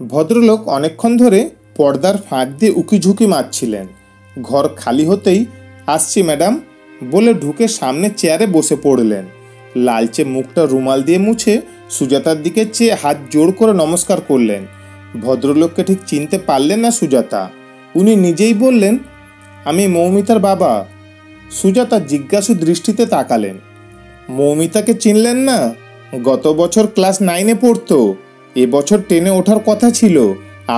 ভদ্রলোক অনেকক্ষণ ধরে পর্দার ফাঁক দিয়ে উকিঝুঁকি মারছিলেন। ঘর খালি হতেই আসছি ম্যাডাম বলে ঢুকে সামনে চেয়ারে বসে পড়লেন। লালচে মুখটা রুমাল দিয়ে মুছে সুজাতার দিকে চেয়ে হাত জোড় করে নমস্কার করলেন। ভদ্রলোককে ঠিক চিনতে পারলেন না সুজাতা। উনি নিজেই বললেন, আমি মৌমিতার বাবা। সুজাতা জিজ্ঞাসু দৃষ্টিতে তাকালেন। মৌমিতাকে চিনলেন না? গত বছর ক্লাস 9-এ পড়তো, এবছর 10-এ ওঠার কথা ছিল।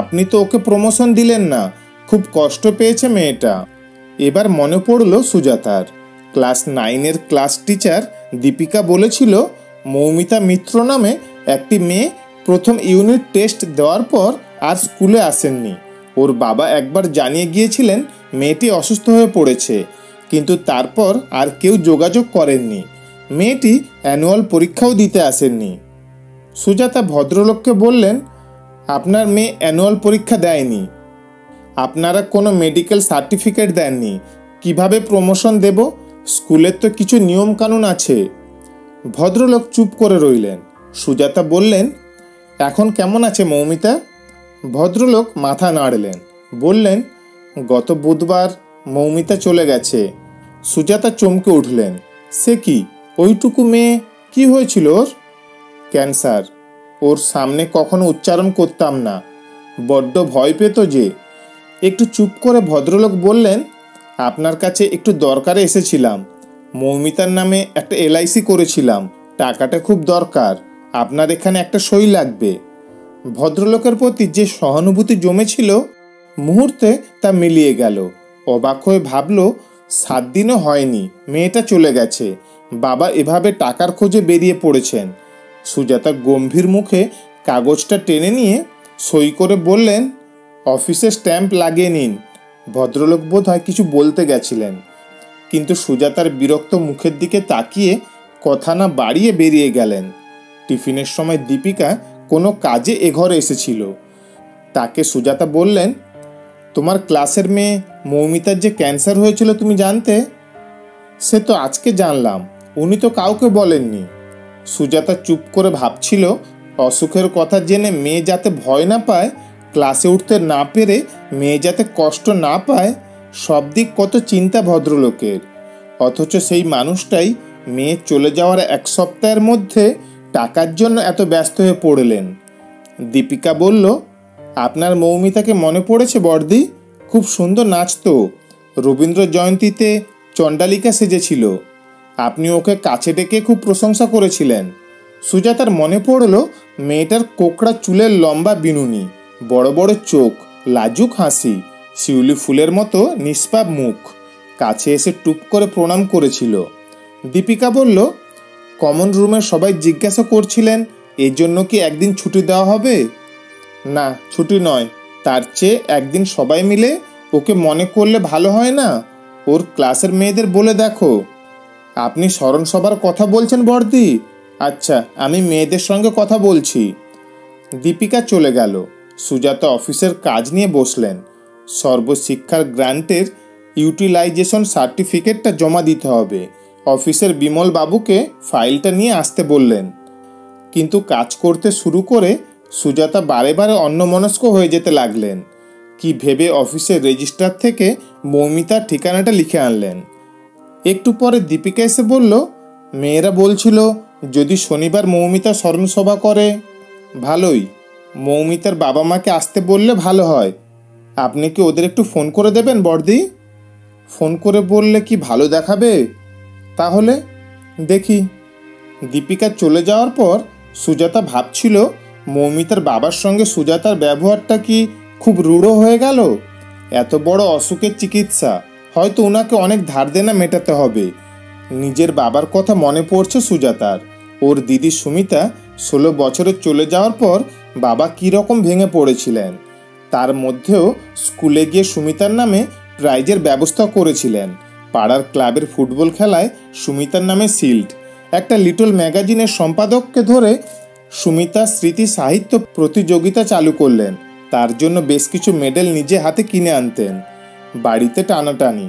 আপনি তো ওকে প্রমোশন দিলেন না, খুব কষ্ট পেয়েছে মেয়েটা। এবার মনে পড়ল সুজাতার ক্লাস 9-এর ক্লাস টিচার দীপিকা বলেছিল মৌমিতা মিত্র নামে একটি মেয়ে প্রথম ইউনিট টেস্ট দেওয়ার পর আর স্কুলে আসেননি। ওর বাবা একবার জানিয়ে গিয়েছিলেন মেয়েটি অসুস্থ হয়ে পড়েছে, কিন্তু তারপর আর কেউ যোগাযোগ করেননি। মেয়েটি অ্যানুয়াল পরীক্ষাও দিতে আসেননি। সুজাতা ভদ্রলোককে বললেন, আপনার মেয়ে অ্যানুয়াল পরীক্ষা দেয়নি, আপনারা কোনো মেডিকেল সার্টিফিকেট দেননি, কিভাবে প্রমোশন দেব? স্কুলের তো কিছু নিয়মকানুন আছে। ভদ্রলোক চুপ করে রইলেন। সুজাতা বললেন, এখন কেমন আছে মৌমিতা? ভদ্রলোক মাথা নাড়লেন, বললেন, গত বুধবার মৌমিতা চলে গেছে। সুজাতা চমকে উঠলেন, সে কি? ওইটুকু মেয়ে, কি হয়েছিল ওর? ক্যান্সার। ওর সামনে কখনো উচ্চারণ করতাম না, বড্ড ভয় পেত যে। একটু চুপ করে ভদ্রলোক বললেন, আপনার কাছে একটু দরকারে এসেছিলাম। মৌমিতার নামে একটা LIC করেছিলাম, টাকাটা খুব দরকার, আপনার এখানে একটা সই লাগবে। ভদ্রলোকের প্রতি যে সহানুভূতি জমেছিল মুহূর্তে তা মিলিয়ে গেল। অবাক হয়ে ভাবল, 7 দিনও হয়নি মেয়েটা চলে গেছে, বাবা এভাবে টাকার খোঁজে বেরিয়ে পড়েছেন। সুজাতা গম্ভীর মুখে কাগজটা টেনে নিয়ে সই করে বললেন, অফিসে স্ট্যাম্প লাগিয়ে নিন। ভদ্রলোক বোধ হয় কিছু বলতে গেছিলেন, কিন্তু সুজাতার বিরক্ত মুখের দিকে তাকিয়ে কথা না বাড়িয়ে বেরিয়ে গেলেন। টিফিনের সময় দীপিকা কোনো কাজে এ ঘরে এসেছিল। তাকে সুজাতা বললেন, তোমার ক্লাসের মেয়ে মৌমিতার যে ক্যান্সার হয়েছিল তুমি জানতে? সে তো আজকে জানলাম, উনি তো কাউকে বলেননি। সুজাতা চুপ করে ভাবছিল, অসুখের কথা জেনে মেয়ে যাতে ভয় না পায়, ক্লাসে উঠতে না পেরে মেয়ে যাতে কষ্ট না পায়, সব দিক কত চিন্তা ভদ্রলোকের। অথচ সেই মানুষটাই মেয়ে চলে যাওয়ার 1 সপ্তাহের মধ্যে টাকার জন্য এত ব্যস্ত হয়ে পড়লেন। দীপিকা বলল, আপনার মৌমিতাকে মনে পড়েছে বর্দি? খুব সুন্দর নাচতো, রবীন্দ্র জয়ন্তীতে চণ্ডালিকা সেজেছিল, আপনি ওকে কাছে ডেকে খুব প্রশংসা করেছিলেন। সুজাতার মনে পড়ল মেয়েটার কোকড়া চুলের লম্বা বিনুনি, বড় বড় চোখ, লাজুক হাসি, শিউলি ফুলের মতো নিষ্পাপ মুখ। কাছে এসে টুপ করে প্রণাম করেছিল। দীপিকা বলল, কমন রুমে সবাই জিজ্ঞাসা করছিলেন এর জন্য কি একদিন ছুটি দেওয়া হবে? না, ছুটি নয়, তার চেয়ে একদিন সবাই মিলে ওকে মনে করলে ভালো হয় না? ওর ক্লাসের মেয়েদের বলে দেখো। আপনি স্মরণসভার কথা বলছেন বর্দি? আচ্ছা, আমি মেয়েদের সঙ্গে কথা বলছি। দীপিকা চলে গেল। সুজাতা অফিসের কাজ নিয়ে বসলেন। সর্বশিক্ষার গ্র্যান্টের ইউটিলাইজেশন সার্টিফিকেটটা জমা দিতে হবে। অফিসের বিমল বাবুকে ফাইলটা নিয়ে আসতে বললেন। কিন্তু কাজ করতে শুরু করে সুজাতা বারে বারে অন্যমনস্ক হয়ে যেতে লাগলেন। কি ভেবে অফিসের রেজিস্টার থেকে মৌমিতার ঠিকানাটা লিখে আনলেন। একটু পরে দীপিকা এসে বলল, মেয়েরা বলছিল যদি শনিবার মৌমিতা স্মরণসভা করে। ভালোই, মৌমিতার বাবা মাকে আসতে বললে ভালো হয়। আপনি কি ওদের একটু ফোন করে দেবেন বর্দি? ফোন করে বললে কি ভালো দেখাবে? তাহলে দেখি। দীপিকা চলে যাওয়ার পর সুজাতা ভাবছিল, মৌমিতার বাবার সঙ্গে সুজাতার ব্যবহারটা কি খুব রূঢ় হয়ে গেল? এত বড় অসুখের চিকিৎসা, হয়তো ওনাকে অনেক ধার দেনা মেটাতে হবে। নিজের বাবার কথা মনে পড়ছে সুজাতার। ওর দিদি সুমিতা 16 বছরে চলে যাওয়ার পর বাবা কীরকম ভেঙে পড়েছিলেন। তার মধ্যেও স্কুলে গিয়ে সুমিতার নামে প্রাইজের ব্যবস্থা করেছিলেন। পাড়ার ক্লাবের ফুটবল খেলায় সুমিতার নামে শিল্ড। একটা লিটল ম্যাগাজিনের সম্পাদককে ধরে সুমিতা স্মৃতি সাহিত্য প্রতিযোগিতা চালু করলেন। তার জন্য বেশ কিছু মেডেল নিজে হাতে কিনে আনতেন। বাড়িতে টানাটানি।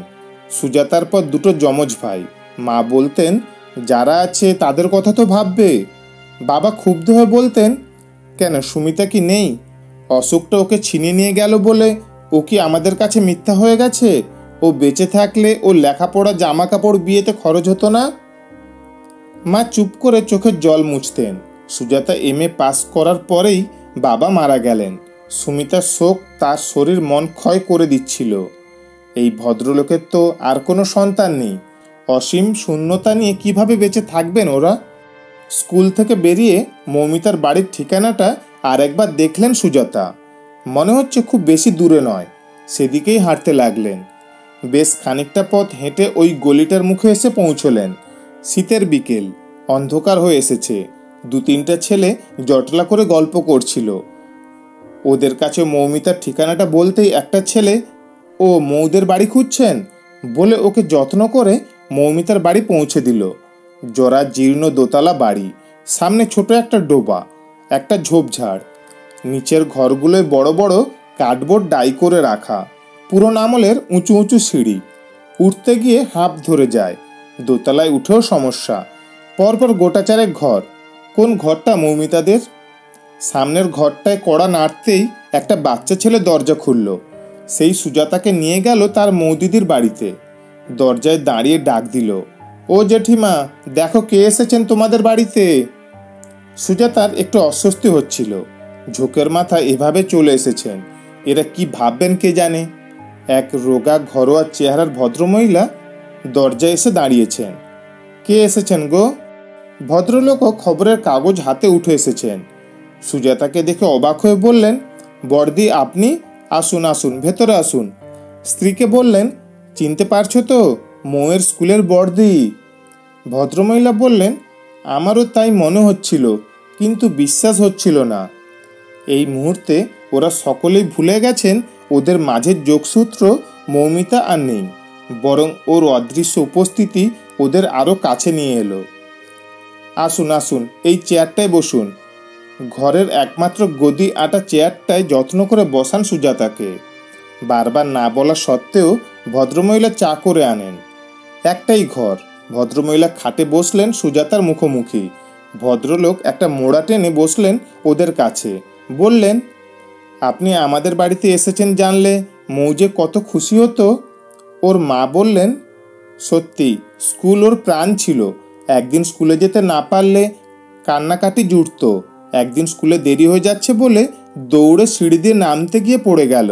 সুজাতার পর 2 যমজ ভাই। মা বলতেন, যারা আছে তাদের কথা তো ভাববে। বাবা ক্ষুব্ধ হয়ে বলতেন, কেন সুমিতা কি নেই? অশোকটা ওকে ছিনিয়ে নিয়ে গেল বলে ও কি আমাদের কাছে মিথ্যা হয়ে গেছে? ও বেঁচে থাকলে ও লেখাপড়া জামা কাপড় বিয়েতে খরচ হতো না। মা চুপ করে চোখের জল মুছতেন। সুজাতা এমএ পাস করার পরেই বাবা মারা গেলেন। সুমিতার শোক তার শরীর মন ক্ষয় করে দিচ্ছিল। এই ভদ্রলোকের তো আর কোনো সন্তান নেই। অসীম শূন্যতা নিয়ে কিভাবে বেঁচে থাকবেন ওরা? স্কুল থেকে বেরিয়ে মৌমিতার বাড়ির ঠিকানাটা আর একবার দেখলেন সুজাতা। মনে হচ্ছে খুব বেশি দূরে নয়। সেদিকেই হাঁটতে লাগলেন। বেশ খানিকটা পথ হেঁটে ওই গলিটার মুখে এসে পৌঁছলেন। শীতের বিকেল, অন্ধকার হয়ে এসেছে। দু তিনটা ছেলে জটলা করে গল্প করছিল। ওদের কাছে মৌমিতার ঠিকানাটা বলতেই একটা ছেলে, ও মৌদের বাড়ি খুঁজছেন বলে ওকে যত্ন করে মৌমিতার বাড়ি পৌঁছে দিল। জরা জীর্ণ দোতলা বাড়ি, সামনে ছোট একটা ডোবা, একটা ঝোপঝাড়। নিচের ঘরগুলোয় বড় বড় কার্ডবোর্ড ডাই করে রাখা, পুরনো আমলের উঁচু উঁচু সিঁড়ি। উঠতে গিয়ে হাঁপ ধরে যায়। দোতলায় উঠেও সমস্যা। পরপর গোটা চারেক ঘর। কোন ঘরটা মৌমিতাদের? সামনের ঘরটায় কড়া নাড়তেই একটা বাচ্চা ছেলে দরজা খুলল। সেই সুজাতাকে নিয়ে গেল তার মৌদিদির বাড়িতে। দরজায় দাঁড়িয়ে ডাক দিল, ও জেঠিমা, দেখো কে এসেছেন তোমাদের বাড়িতে। সুজাতার একটু অস্বস্তি হচ্ছিল। ঝোঁকের মাথা এভাবে চলে এসেছেন, এরা কি ভাববেন কে জানে। এক রোগা ঘরোয়া চেহারার ভদ্রমহিলা দরজায় এসে দাঁড়িয়েছেন। কে এসেছেন গো? ভদ্রলোকও খবরের কাগজ হাতে উঠে এসেছেন। সুজাতাকে দেখে অবাক হয়ে বললেন, বড়দি আপনি? আসুন আসুন, ভেতরে আসুন। স্ত্রীকে বললেন, চিনতে পারছো তো, মৌয়ের স্কুলের বড়দি। ভদ্রমহিলা বললেন, আমারও তাই মনে হচ্ছিল, কিন্তু বিশ্বাস হচ্ছিল না। এই মুহূর্তে ওরা সকলেই ভুলে গেছেন ওদের মাঝের যোগসূত্র মৌমিতা আর নেই, বরং ওর অদৃশ্য উপস্থিতি ওদের আরও কাছে নিয়ে এলো। আসুন আসুন, এই চেয়ারটায় বসুন। ঘরের একমাত্র গদি আটা চেয়ারটায় যত্ন করে বসান সুজাতাকে। বারবার না বলা সত্ত্বেও ভদ্রমহিলা চা করে আনেন। একটাই ঘর। ভদ্রমহিলা খাটে বসলেন সুজাতার মুখোমুখি। ভদ্রলোক একটা মোড়া টেনে বসলেন ওদের কাছে। বললেন, আপনি আমাদের বাড়িতে এসেছেন জানলে মৌ যে কত খুশি হতো। ওর মা বললেন, সত্যি স্কুল ওর প্রাণ ছিল। একদিন স্কুলে যেতে না পারলে কান্নাকাটি জুটত। একদিন স্কুলে দেরি হয়ে যাচ্ছে বলে দৌড়ে সিঁড়ি দিয়ে নামতে গিয়ে পড়ে গেল,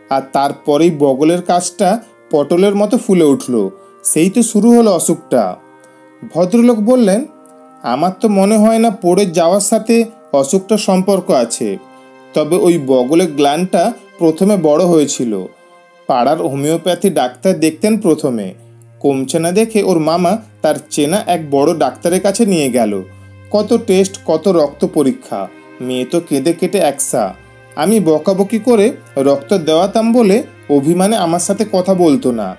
আর তারপরেই বগলের কাজটা পটলের মতো ফুলে উঠল। সেই তো শুরু হলো অসুখটা। ভদ্রলোক বললেন, আমার তো মনে হয় না পড়ে যাওয়ার সাথে অসুখটার সম্পর্ক আছে। তবে ওই বগলের গ্ল্যান্ডটা প্রথমে বড় হয়েছিল। পাড়ার হোমিওপ্যাথি ডাক্তার দেখতেন প্রথমে। কমছে না দেখে ওর মামা তার চেনা এক বড় ডাক্তারের কাছে নিয়ে গেল। কত টেস্ট, কত রক্ত পরীক্ষা। মেয়ে তো কেঁদে কেটে একসা। আমি বকাবকি করে রক্ত দেওয়াতাম বলে অভিমানে আমার সাথে কথা বলতো না।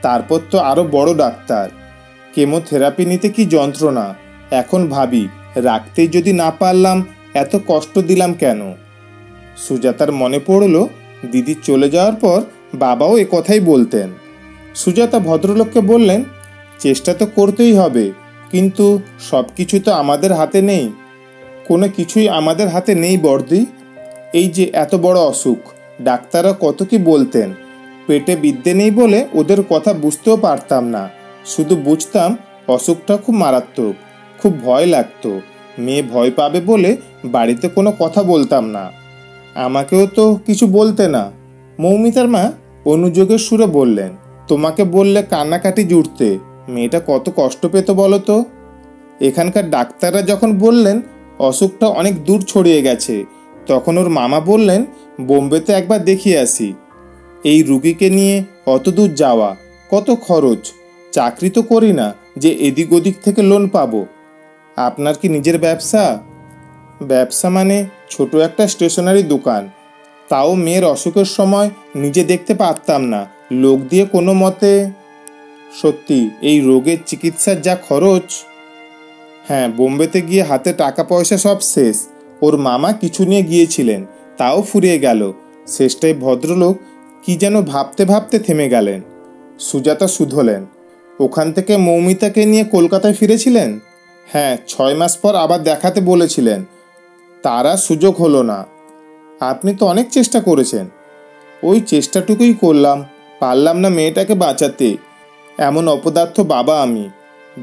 তারপর তো আরও বড় ডাক্তার। কেমোথেরাপি নিতে কি যন্ত্রণা। এখন ভাবি, রাখতেই যদি না পারলাম, এত কষ্ট দিলাম কেন। সুজাতার মনে পড়ল, দিদি চলে যাওয়ার পর বাবাও এ কথাই বলতেন। সুজাতা ভদ্রলোককে বললেন, চেষ্টা তো করতেই হবে, কিন্তু সব কিছু তো আমাদের হাতে নেই। কোনো কিছুই আমাদের হাতে নেই বড়দি। এই যে এত বড় অসুখ, ডাক্তাররা কত কি বলতেন। পেটে বিদ্যে নেই বলে ওদের কথা বুঝতেও পারতাম না। শুধু বুঝতাম অসুখটা খুব মারাত্মক। খুব ভয় লাগতো। মেয়ে ভয় পাবে বলে বাড়িতে কোনো কথা বলতাম না। আমাকেও তো কিছু বলতে না। মৌমিতার মা অনুযোগের সুরে বললেন, তোমাকে বললে কান্নাকাটি জুড়তে। মেয়েটা কত কষ্ট পেত বলো তো। এখানকার ডাক্তাররা যখন বললেন অসুখটা অনেক দূর ছড়িয়ে গেছে, তখন ওর মামা বললেন, বোম্বেতে একবার দেখিয়ে আসি। এই রুগীকে নিয়ে অত দূর যাওয়া, কত খরচ। চাকরি তো করি না যে এদিক ওদিক থেকে লোন পাবো। আপনার কি নিজের ব্যবসা? ব্যবসা মানে ছোট একটা স্টেশনারি দোকান। তাও মেয়ের অসুখের সময় নিজে দেখতে পারতাম না, লোক দিয়ে কোনো মতে। সত্যি এই রোগের চিকিৎসার যা খরচ। হ্যাঁ, বোম্বেতে গিয়ে হাতে টাকা পয়সা সব শেষ। ওর মামা কিছু নিয়ে গিয়েছিলেন, তাও ফুরিয়ে গেল। শেষটায় ভদ্রলোক কি যেন ভাবতে ভাবতে থেমে গেলেন। সুজাতা শুধলেন, ওখান থেকে মৌমিতাকে নিয়ে কলকাতায় ফিরেছিলেন? হ্যাঁ, 6 মাস পর আবার দেখাতে বলেছিলেন। তারা সুযোগ হলো না। আপনি তো অনেক চেষ্টা করেছেন। ওই চেষ্টাটুকুই করলাম, পারলাম না মেয়েটাকে বাঁচাতে। এমন অপদার্থ বাবা আমি।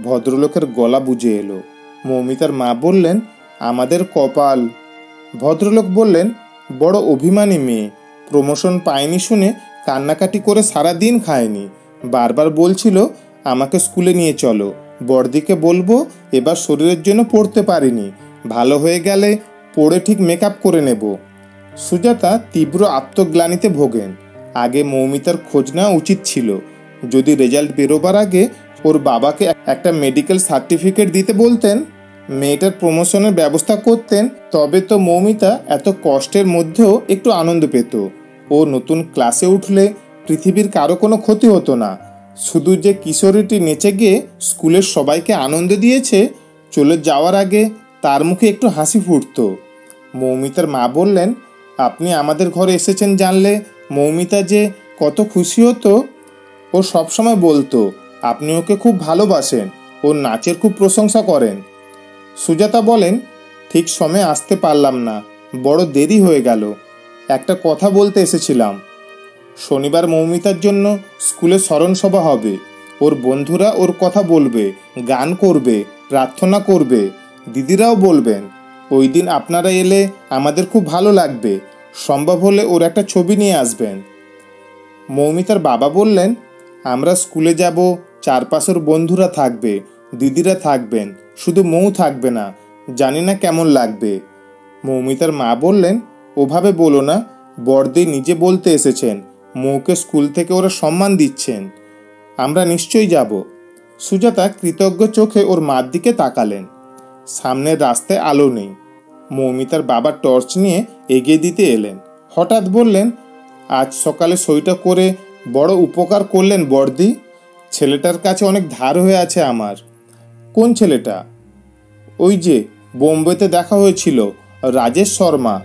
ভদ্রলোকের গলা বুঝে এলো। মৌমিতার মা বললেন, আমাদের কপাল। ভদ্রলোক বললেন, বড় অভিমানী মেয়ে, প্রমোশন পায়নি শুনে কান্নাকাটি করে সারা দিন খায়নি। বারবার বলছিল আমাকে স্কুলে নিয়ে চলো, বড়দিকে বলবো এবার শরীরের জন্য পড়তে পারিনি, ভালো হয়ে গেলে পড়ে ঠিক মেকআপ করে নেব। সুজাতা তীব্র আত্মগ্লানিতে ভোগেন। আগে মৌমিতার খোঁজ নেওয়া উচিত ছিল। যদি রেজাল্ট বেরোবার আগে ওর বাবাকে একটা মেডিকেল সার্টিফিকেট দিতে বলতেন, মেয়েটার প্রমোশনের ব্যবস্থা করতেন, তবে তো মৌমিতা এত কষ্টের মধ্যেও একটু আনন্দ পেত। ও নতুন ক্লাসে উঠলে পৃথিবীর কারো কোনো ক্ষতি হতো না। শুধু যে কিশোরীটি নেচে গিয়ে স্কুলের সবাইকে আনন্দ দিয়েছে, চলে যাওয়ার আগে তার মুখে একটু হাসি ফুটত। মৌমিতার মা বললেন, আপনি আমাদের ঘরে এসেছেন জানলে মৌমিতা যে কত খুশি হতো। ও সবসময় বলতো আপনি ওকে খুব ভালোবাসেন, ওর নাচের খুব প্রশংসা করেন। সুজাতা বলেন, ঠিক সময়ে আসতে পারলাম না, বড় দেরি হয়ে গেল। একটা কথা বলতে এসেছিলাম। শনিবার মৌমিতার জন্য স্কুলে স্মরণসভা হবে। ওর বন্ধুরা ওর কথা বলবে, গান করবে, প্রার্থনা করবে, দিদিরাও বলবেন। ওই দিন আপনারা এলে আমাদের খুব ভালো লাগবে। সম্ভব হলে ওর একটা ছবি নিয়ে আসবেন। মৌমিতার বাবা বললেন, আমরা স্কুলে যাব, চারপাশের বন্ধুরা থাকবে, দিদিরা থাকবেন, শুধু মৌ থাকবে না, জানি না কেমন লাগবে। মৌমিতার মা বললেন, ওভাবে বলো না, বড়দি নিজে বলতে এসেছেন, মৌকে স্কুল থেকে ওরা সম্মান দিচ্ছেন, আমরা নিশ্চয়ই যাব। সুজাতা কৃতজ্ঞ চোখে ওর মার দিকে তাকালেন। সামনের রাস্তায় আলো নেই। মৌমিতার বাবা টর্চ নিয়ে এগিয়ে দিতে এলেন। হঠাৎ বললেন, আজ সকালে সইটা করে বড় উপকার করলেন বড়দি। ছেলেটার কাছে অনেক ধার হয়ে আছে আমার। কোন ছেলেটা? ওই যে বোম্বেতে দেখা হয়েছিল, রাজেশ শর্মা।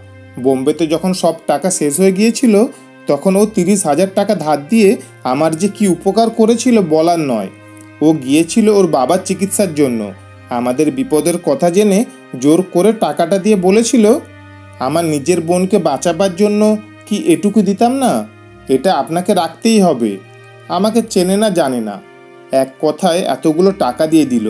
বোম্বেতে যখন সব টাকা শেষ হয়ে গিয়েছিল, তখন ও 30,000 টাকা ধার দিয়ে আমার যে কি উপকার করেছিল বলার নয়। ও গিয়েছিল ওর বাবার চিকিৎসার জন্য। আমাদের বিপদের কথা জেনে জোর করে টাকাটা দিয়ে বলেছিল, আমার নিজের বোনকে বাঁচাবার জন্য কি এটুকু দিতাম না? এটা আপনাকে রাখতেই হবে। আমাকে চেনে না, জানে না, এক কথায় এতগুলো টাকা দিয়ে দিল।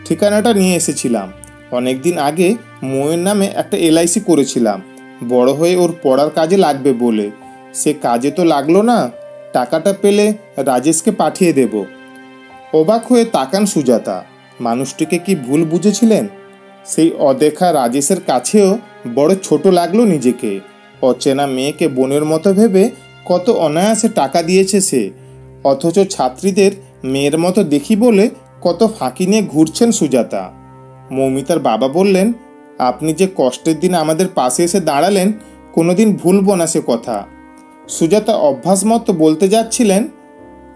ঠিকানাটা নিয়ে এসেছিলাম। অনেক দিন আগে মৌয়ের নামে একটা LIC করেছিলাম, বড় হয়ে ওর পড়ার কাজে লাগবে বলে। সে কাজে তো লাগলো না। টাকাটা পেলে রাজেশকে পাঠিয়ে দেব। অবাক হয়ে তাকান সুজাতা। মানুষটিকে কি ভুল বুঝেছিলেন? সেই অদেখা রাজেশের কাছেও বড় ছোট লাগলো নিজেকে। অচেনা মেয়েকে বোনের মতো ভেবে কত অনায়াসে টাকা দিয়েছে সে। অথচ ছাত্রীদের মেয়ের মতো দেখি বলে কত ফাঁকি নিয়ে ঘুরছেন সুজাতা। মৌমিতার বাবা বললেন, আপনি যে কষ্টের দিন আমাদের পাশে এসে দাঁড়ালেন, কোনোদিন ভুলব না সে কথা। সুজাতা অভ্যাস মতো বলতে যাচ্ছিলেন,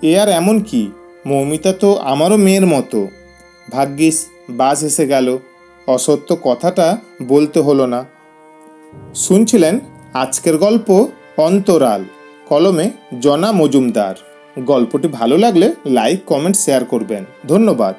এ আর এমন কি, মৌমিতা তো আমারও মেয়ের মতো। ভাগ্যিস বাস এসে গেল, অসত্য কথাটা বলতে হলো না। শুনছিলেন আজকের গল্প অন্তরাল, কলমে জনা মজুমদার। গল্পটি ভালো লাগলে লাইক, কমেন্ট, শেয়ার করবেন। ধন্যবাদ।